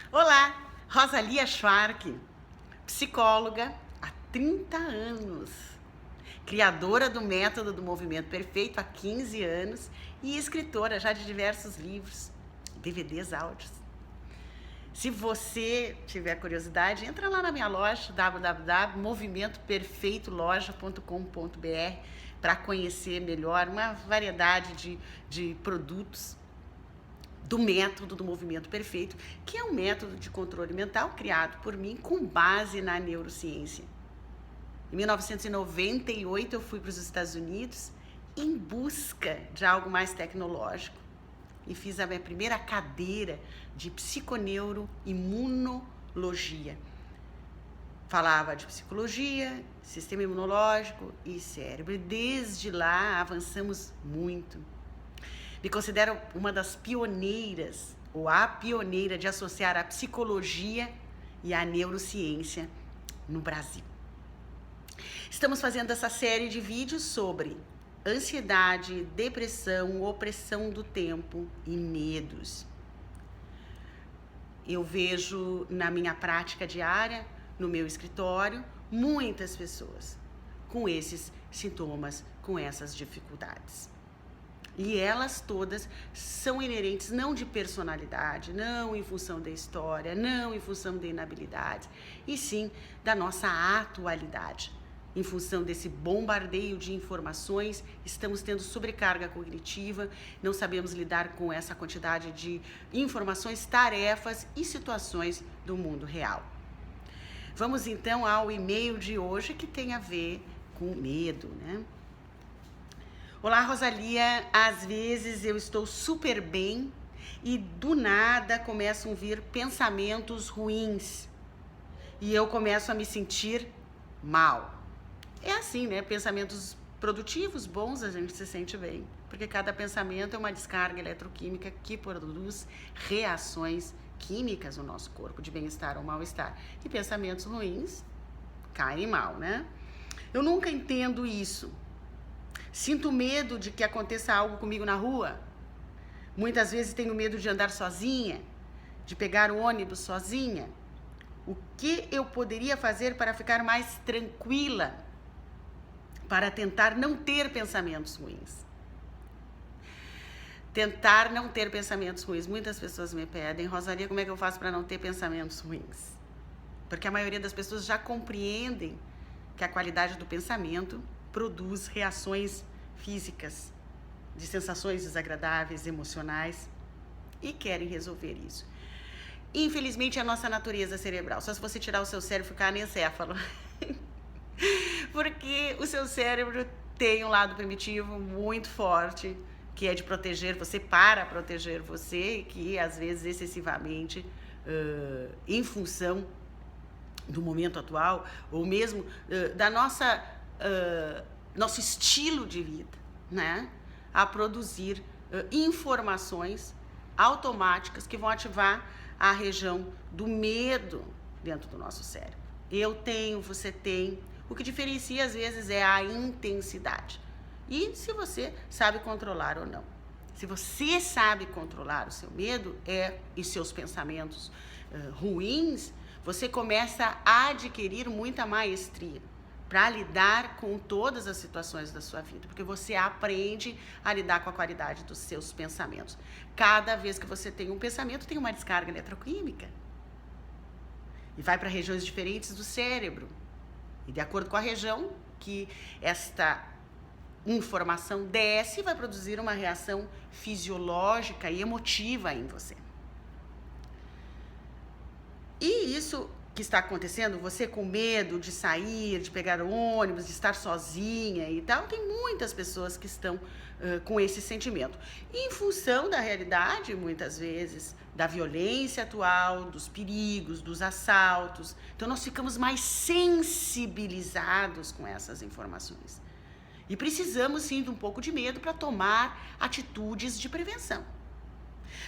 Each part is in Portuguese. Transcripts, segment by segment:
Olá, Rosalia Schwark, psicóloga há 30 anos, criadora do método do movimento perfeito há 15 anos e escritora já de diversos livros, DVDs, áudios. Se você tiver curiosidade, entra lá na minha loja, www.movimentoperfeitoloja.com.br, para conhecer melhor uma variedade de produtos do método do movimento perfeito, que é um método de controle mental criado por mim com base na neurociência. Em 1998 eu fui para os Estados Unidos em busca de algo mais tecnológico e fiz a minha primeira cadeira de psiconeuroimunologia. Falava de psicologia, sistema imunológico e cérebro, e desde lá avançamos muito. Me considero uma das pioneiras, ou a pioneira de associar a psicologia e a neurociência no Brasil. Estamos fazendo essa série de vídeos sobre ansiedade, depressão, opressão do tempo e medos. Eu vejo na minha prática diária, no meu escritório, muitas pessoas com esses sintomas, com essas dificuldades. E elas todas são inerentes não de personalidade, não em função da história, não em função da inabilidade, e sim da nossa atualidade. Em função desse bombardeio de informações, estamos tendo sobrecarga cognitiva, não sabemos lidar com essa quantidade de informações, tarefas e situações do mundo real. Vamos então ao e-mail de hoje, que tem a ver com medo, né? Olá, Rosalia, às vezes eu estou super bem e do nada começam a vir pensamentos ruins e eu começo a me sentir mal. É assim, né? Pensamentos produtivos, bons, a gente se sente bem, porque cada pensamento é uma descarga eletroquímica que produz reações químicas no nosso corpo, de bem-estar ou mal-estar. E pensamentos ruins caem mal, né? Eu nunca entendo isso. Sinto medo de que aconteça algo comigo na rua. Muitas vezes tenho medo de andar sozinha, de pegar o ônibus sozinha. O que eu poderia fazer para ficar mais tranquila? Para tentar não ter pensamentos ruins. Tentar não ter pensamentos ruins. Muitas pessoas me pedem, Rosalia, como é que eu faço para não ter pensamentos ruins? Porque a maioria das pessoas já compreendem que a qualidade do pensamento produz reações físicas, de sensações desagradáveis, emocionais, e querem resolver isso. Infelizmente, é a nossa natureza cerebral. Só se você tirar o seu cérebro e ficar anencéfalo. Porque o seu cérebro tem um lado primitivo muito forte, que é de proteger você, para proteger você, que às vezes excessivamente, em função do momento atual, ou mesmo da nosso estilo de vida, né? A produzir informações automáticas que vão ativar a região do medo dentro do nosso cérebro. Eu tenho, você tem. O que diferencia às vezes é a intensidade. E se você sabe controlar ou não. Se você sabe controlar o seu medo e seus pensamentos ruins, você começa a adquirir muita maestria para lidar com todas as situações da sua vida, porque você aprende a lidar com a qualidade dos seus pensamentos. Cada vez que você tem um pensamento, tem uma descarga eletroquímica e vai para regiões diferentes do cérebro. E de acordo com a região que esta informação desce, vai produzir uma reação fisiológica e emotiva em você. E isso que está acontecendo, você com medo de sair, de pegar o ônibus, de estar sozinha e tal, tem muitas pessoas que estão com esse sentimento. E em função da realidade, muitas vezes, da violência atual, dos perigos, dos assaltos, então nós ficamos mais sensibilizados com essas informações. E precisamos sim de um pouco de medo para tomar atitudes de prevenção.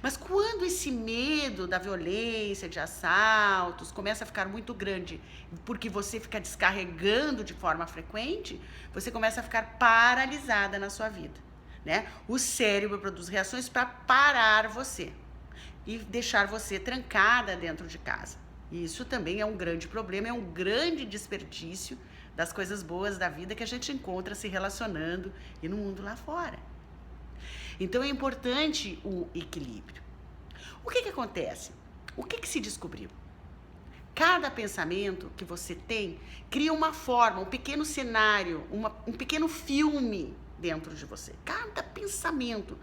Mas quando esse medo da violência, de assaltos, começa a ficar muito grande, porque você fica descarregando de forma frequente, você começa a ficar paralisada na sua vida, né? O cérebro produz reações para parar você. e deixar você trancada dentro de casa. Isso também é um grande problema, é um grande desperdício das coisas boas da vida que a gente encontra se relacionando e no mundo lá fora. Então é importante o equilíbrio. O que acontece? O que se descobriu? Cada pensamento que você tem cria uma forma, um pequeno cenário, um pequeno filme dentro de você. Cada pensamento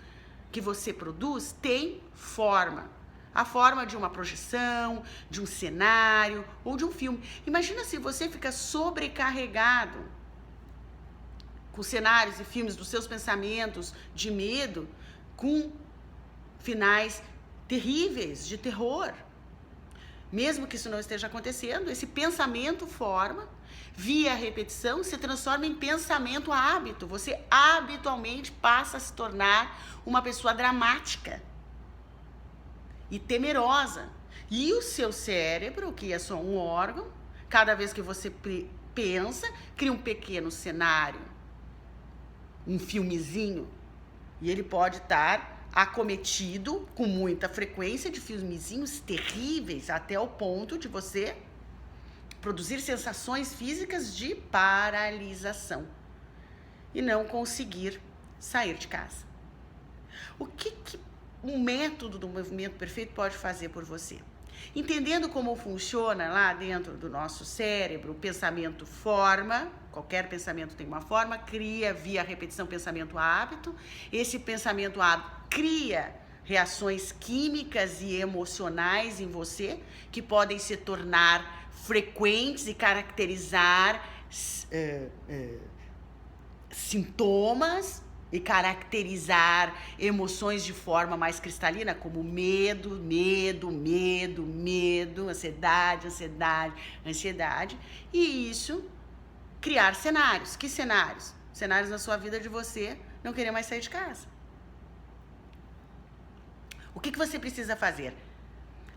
que você produz tem forma. A forma de uma projeção, de um cenário ou de um filme. Imagina se você fica sobrecarregado com cenários e filmes dos seus pensamentos de medo, com finais terríveis, de terror. Mesmo que isso não esteja acontecendo, esse pensamento forma, via repetição, se transforma em pensamento hábito. Você habitualmente passa a se tornar uma pessoa dramática e temerosa. E o seu cérebro, que é só um órgão, cada vez que você pensa, cria um pequeno cenário, um filmezinho, e ele pode estar acometido com muita frequência de filmezinhos terríveis, até o ponto de você produzir sensações físicas de paralisação e não conseguir sair de casa. O que um método do movimento perfeito pode fazer por você? Entendendo como funciona lá dentro do nosso cérebro, o pensamento forma, qualquer pensamento tem uma forma, cria via repetição pensamento hábito. Esse pensamento hábito cria reações químicas e emocionais em você que podem se tornar frequentes e caracterizar sintomas e caracterizar emoções de forma mais cristalina, como medo, ansiedade, e isso criar cenários. Que cenários? Cenários na sua vida de você não querer mais sair de casa. O que você precisa fazer?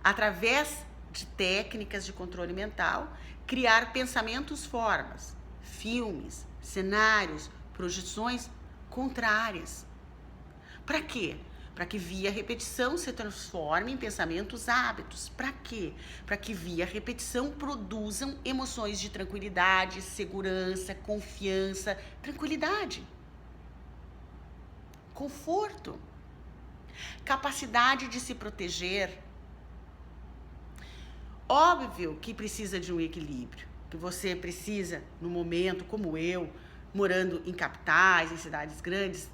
Através de técnicas de controle mental, criar pensamentos, formas, filmes, cenários, projeções contrárias. Para quê? Para que via repetição se transforme em pensamentos hábitos. Para quê? Para que via repetição produzam emoções de tranquilidade, segurança, confiança, tranquilidade, conforto, capacidade de se proteger. Óbvio que precisa de um equilíbrio, que você precisa, no momento como eu, morando em capitais, em cidades grandes,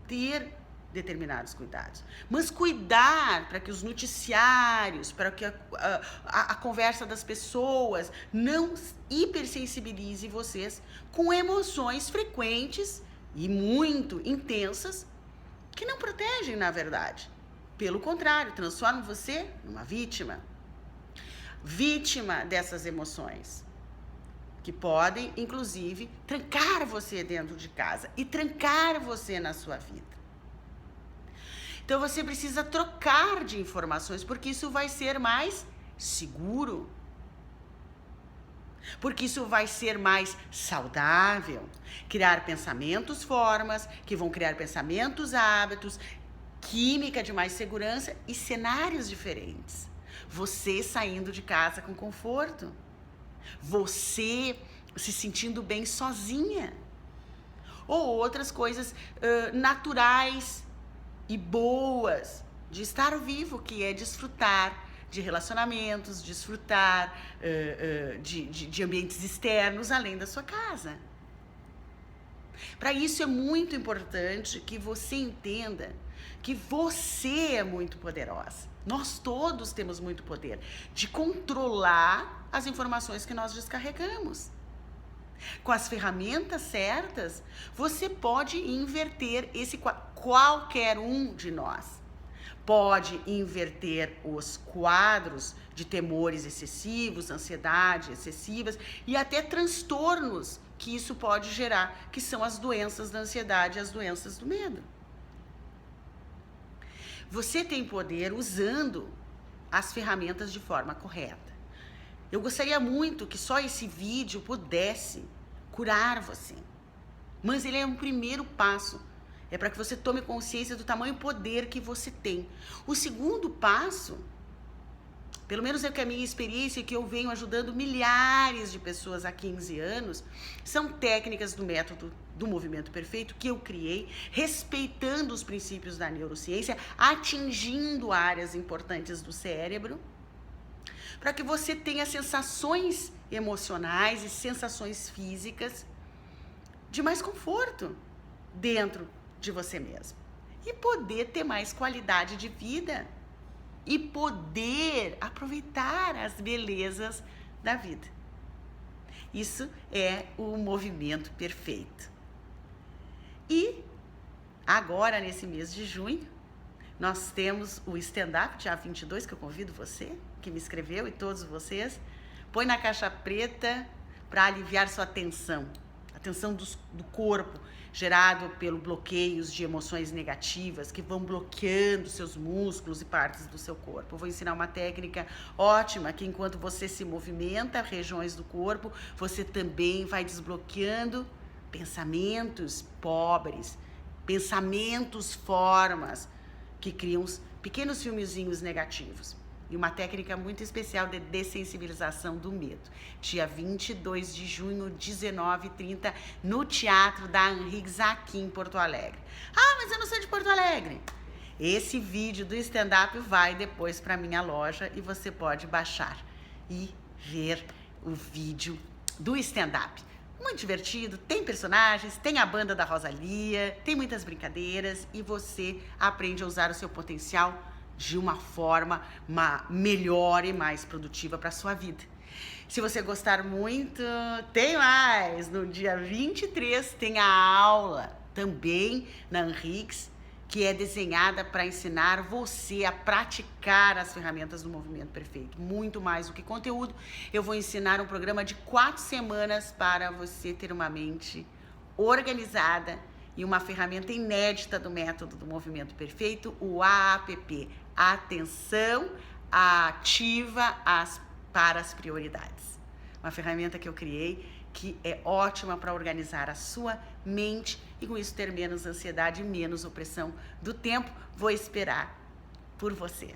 ter determinados cuidados. Mas cuidar para que os noticiários, para que a conversa das pessoas não hipersensibilize vocês com emoções frequentes e muito intensas que não protegem, na verdade. Pelo contrário, transformam você numa vítima. Vítima dessas emoções, que podem, inclusive, trancar você dentro de casa e trancar você na sua vida. Então, você precisa trocar de informações, porque isso vai ser mais seguro, porque isso vai ser mais saudável. Criar pensamentos, formas, que vão criar pensamentos, hábitos, química de mais segurança e cenários diferentes. Você saindo de casa com conforto. Você se sentindo bem sozinha. Ou outras coisas naturais e boas de estar vivo, que é desfrutar de relacionamentos, desfrutar de ambientes externos além da sua casa. Para isso é muito importante que você entenda que você é muito poderosa. Nós todos temos muito poder de controlar as informações que nós descarregamos. Com as ferramentas certas, você pode inverter qualquer um de nós. Pode inverter os quadros de temores excessivos, ansiedade excessivas e até transtornos que isso pode gerar, que são as doenças da ansiedade e as doenças do medo. Você tem poder usando as ferramentas de forma correta. Eu gostaria muito que só esse vídeo pudesse curar você. Mas ele é um primeiro passo É para que você tome consciência do tamanho poder que você tem. O segundo passo, pelo menos é que a minha experiência, que eu venho ajudando milhares de pessoas há 15 anos, são técnicas do método do movimento perfeito que eu criei, respeitando os princípios da neurociência, atingindo áreas importantes do cérebro, para que você tenha sensações emocionais e sensações físicas de mais conforto dentro de você mesmo. E poder ter mais qualidade de vida. E poder aproveitar as belezas da vida. Isso é o movimento perfeito. E agora, nesse mês de junho, nós temos o stand-up, dia 22, que eu convido você, que me escreveu, e todos vocês. Põe na caixa preta para aliviar sua tensão. A tensão do corpo, gerado pelo bloqueios de emoções negativas que vão bloqueando seus músculos e partes do seu corpo. Eu vou ensinar uma técnica ótima que, enquanto você se movimenta regiões do corpo, você também vai desbloqueando pensamentos pobres, pensamentos, formas que criam uns pequenos filmezinhos negativos. E uma técnica muito especial de dessensibilização do medo. Dia 22 de junho, 19h30, no Teatro da Henriques, aqui em Porto Alegre. Ah, mas eu não sou de Porto Alegre. Esse vídeo do stand-up vai depois para minha loja e você pode baixar e ver o vídeo do stand-up. Muito divertido, tem personagens, tem a banda da Rosalia, tem muitas brincadeiras e você aprende a usar o seu potencial de uma forma melhor e mais produtiva para a sua vida. Se você gostar muito, tem mais. No dia 23 tem a aula também na Henriques, que é desenhada para ensinar você a praticar as ferramentas do movimento perfeito. Muito mais do que conteúdo, eu vou ensinar um programa de 4 semanas para você ter uma mente organizada e uma ferramenta inédita do método do movimento perfeito, o AAPP, Atenção Ativa para as Prioridades. Uma ferramenta que eu criei que é ótima para organizar a sua mente e com isso ter menos ansiedade e menos opressão do tempo. Vou esperar por você.